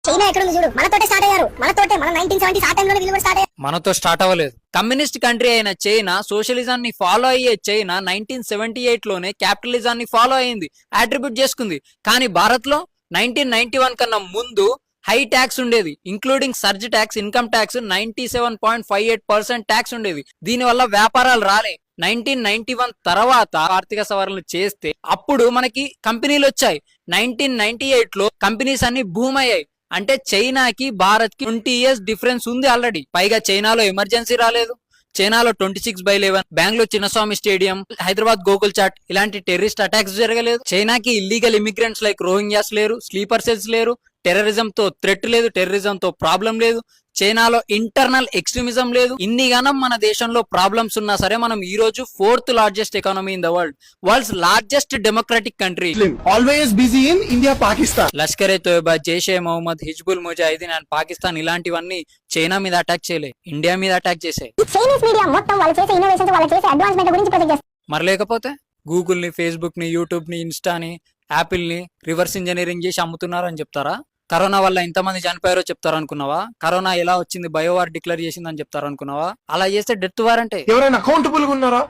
China ఎక్కడ ఉంది చూడు, మనతోటే స్టార్ట్ అయ్యారు. మనతోటే మన 1970s ఆ టైంలోనే వీళ్ళు కూడా స్టార్ట్ అయ్యారు. మనతో స్టార్ట్ అవ్వలేదు. కమ్యూనిస్ట్ కంట్రీ అయిన చైనా సోషలిజాన్ని ఫాలో అయ్యే చైనా 1978 లోనే క్యాపిటలిజాన్ని ఫాలో అయ్యింది, అట్రిబ్యూట్ చేసుకుంది. కానీ భారత్ లో 1991 కన్నా ముందు హై ట్యాక్స్ ఉండేది, including surge tax, income tax 97.58% tax ఉండేది. దీనివల్ల వ్యాపారాలు రాలే. 1991 తర్వాత ఆర్థిక సవరణలు చేస్తే అప్పుడు మనకి కంపెనీలు వచ్చాయి. 1998 లో కంపెనీస్ అన్ని భూమ్ అయ్యాయి. అంటే చైనాకి భారత్ కి 20 years డిఫరెన్స్ ఉంది ఆల్రెడీ. పైగా చైనాలో ఎమర్జెన్సీ రాలేదు. చైనాలో 26/11, బెంగళూరు చిన్నస్వామి స్టేడియం, హైదరాబాద్ గోకుల్ చాట్ ఇలాంటి టెర్రరిస్ట్ అటాక్స్ జరగలేదు. చైనాకి ఇల్లీగల్ ఇమిగ్రెంట్స్ లైక్ రోహింగ్యాస్ లేరు, స్లీపర్ సెల్స్ లేరు, టెర్రరిజం తో థ్రెట్ లేదు, టెర్రరిజం తో ప్రాబ్లం లేదు, చైనాలో ఇంటర్నల్ ఎక్స్ట్రీమిజం లేదు. ఇన్ని గానం మన దేశంలో ప్రాబ్లమ్స్ ఉన్నా సరే మనం ఈ రోజు 4th largest economy in the world's largest democratic country. Always busy in India, Pakistan. Lashkar e Taiba, Jaishe Mohammed, Hizbul Mujahideen and Pakistan ఇలాంటివన్నీ చైనా మీద అటాక్ చేయలే, ఇండియా మీద అటాక్ చేసాయి. చైనీస్ మీడియా మొత్తం వాళ్ళు చేసే ఇన్నోవేషన్స్, వాళ్ళు చేసే అడ్వాన్స్మెంట్ గురించి ప్రొజెక్ట్ చేస్తారు. మరి లేకపోతే గూగుల్ ని, ఫేస్బుక్ ని, యూట్యూబ్ ని, ఇన్స్టాని, యాపిల్ ని రివర్స్ ఇంజనీరింగ్ చేసి అమ్ముతున్నారు అని చెప్తారా? కరోనా వల్ల ఎంతమంది చనిపోయారో చెప్తారు అనుకున్నావా? కరోనా ఎలా వచ్చింది, బయోవార్ డిక్లేర్ చేసిందని చెప్తారు అనుకున్నావా? అలా చేస్తే డెత్ వార్ అంటే ఎవరైనా అకౌంటబుల్ గా ఉన్నారా?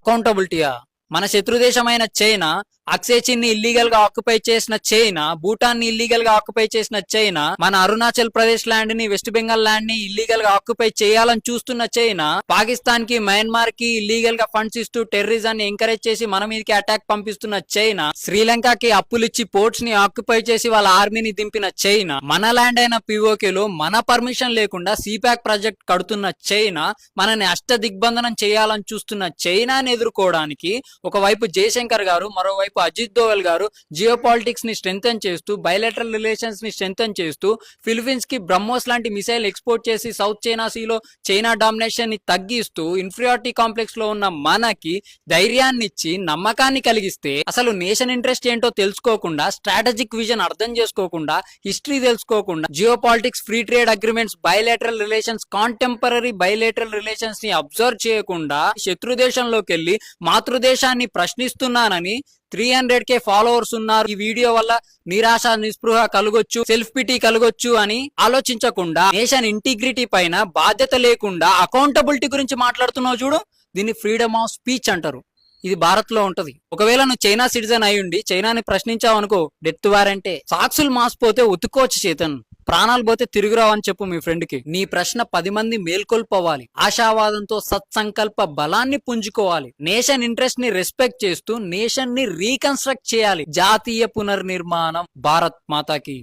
అకౌంటబిలిటీయా? మన శత్రు దేశమైన చైనా అక్సేచిన్ ని ఇల్లీగల్ గా ఆక్యుపై చేసిన చైనా, భూటాన్ ని ఇల్లీగల్ గా ఆక్యుపై చేసిన చైనా, మన అరుణాచల్ ప్రదేశ్ ల్యాండ్ ని, వెస్ట్ బెంగాల్ ల్యాండ్ ని ఇల్లీగల్ గా ఆక్యుపై చేయాలని చూస్తున్న చైనా, పాకిస్తాన్ కి, మయన్మార్ కి ఇల్లీగల్ గా ఫండ్స్ ఇస్తూ టెర్రరిజాన్ని ఎంకరేజ్ చేసి మన మీదకి అటాక్ పంపిస్తున్న చైనా, శ్రీలంకకి అప్పులిచ్చి పోర్ట్స్ ని ఆక్యుపై చేసి వాళ్ళ ఆర్మీని దింపిన చైనా, మన ల్యాండ్ అయిన పిఓకేలో మన పర్మిషన్ లేకుండా సిపాక్ ప్రాజెక్ట్ కడుతున్న చైనా, మనని అష్ట దిగ్బంధనం చేయాలని చూస్తున్న చైనాని ఎదుర్కోవడానికి ఒకవైపు జయశంకర్ గారు, మరోవైపు అజిత్ దోవల్ గారు జియో పాలిటిక్స్ ని స్ట్రెంథెన్ చేస్తూ, బయలెటరల్ రిలేషన్స్ ని స్ట్రెంథెన్ చేస్తూ, ఫిలిపీన్స్ కి బ్రహ్మోస్ లాంటి మిసైల్ ఎక్స్పోర్ట్ చేసి సౌత్ చైనా సీలో చైనా డామినేషన్ ని తగ్గిస్తూ, ఇన్ఫీరియారిటీ కాంప్లెక్స్ లో ఉన్న మనకి ధైర్యాన్ని ఇచ్చి నమ్మకాన్ని కలిగిస్తే, అసలు నేషన్ ఇంట్రెస్ట్ ఏంటో తెలుసుకోకుండా, స్ట్రాటజిక్ విజన్ అర్థం చేసుకోకుండా, హిస్టరీ తెలుసుకోకుండా, geo politics, free trade agreements, bilateral relations, contemporary bilateral relations ని అబ్జర్వ్ చేయకుండా శత్రు దేశంలోకి వెళ్లి మాతృదేశాన్ని ప్రశ్నిస్తున్నానని 300K ఫాలోవర్స్ ఉన్నారు, ఈ వీడియో వల్ల నిరాశ నిస్పృహ కలగొచ్చు, సెల్ఫ్ పిటీ కలగొచ్చు అని ఆలోచించకుండా, నేషన్ ఇంటిగ్రిటీ పైన బాధ్యత లేకుండా అకౌంటబిలిటీ గురించి మాట్లాడుతున్నావు చూడు, దీన్ని ఫ్రీడమ్ ఆఫ్ స్పీచ్ అంటారు. ఇది భారత్ లో ఉంటది. ఒకవేళ నువ్వు చైనా సిటిజన్ అయ్యుండి చైనాని ప్రశ్నించావు అనుకో, డెత్ వారంటే. సాక్సులు మాసిపోతే ఉతుక్కోవచ్చు చేతన్, ప్రాణాలు పోతే తిరుగురావు అని చెప్పు మీ ఫ్రెండ్ కి. నీ ప్రశ్న 10 మంది మేల్కొల్పోవాలి, ఆశావాదంతో సత్సంకల్ప బలాన్ని పుంజుకోవాలి, నేషన్ ఇంట్రెస్ట్ ని రెస్పెక్ట్ చేస్తూ నేషన్ ని రీకన్స్ట్రక్ట్ చేయాలి. జాతీయ పునర్నిర్మాణం. భారత్ మాతాకి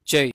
జై.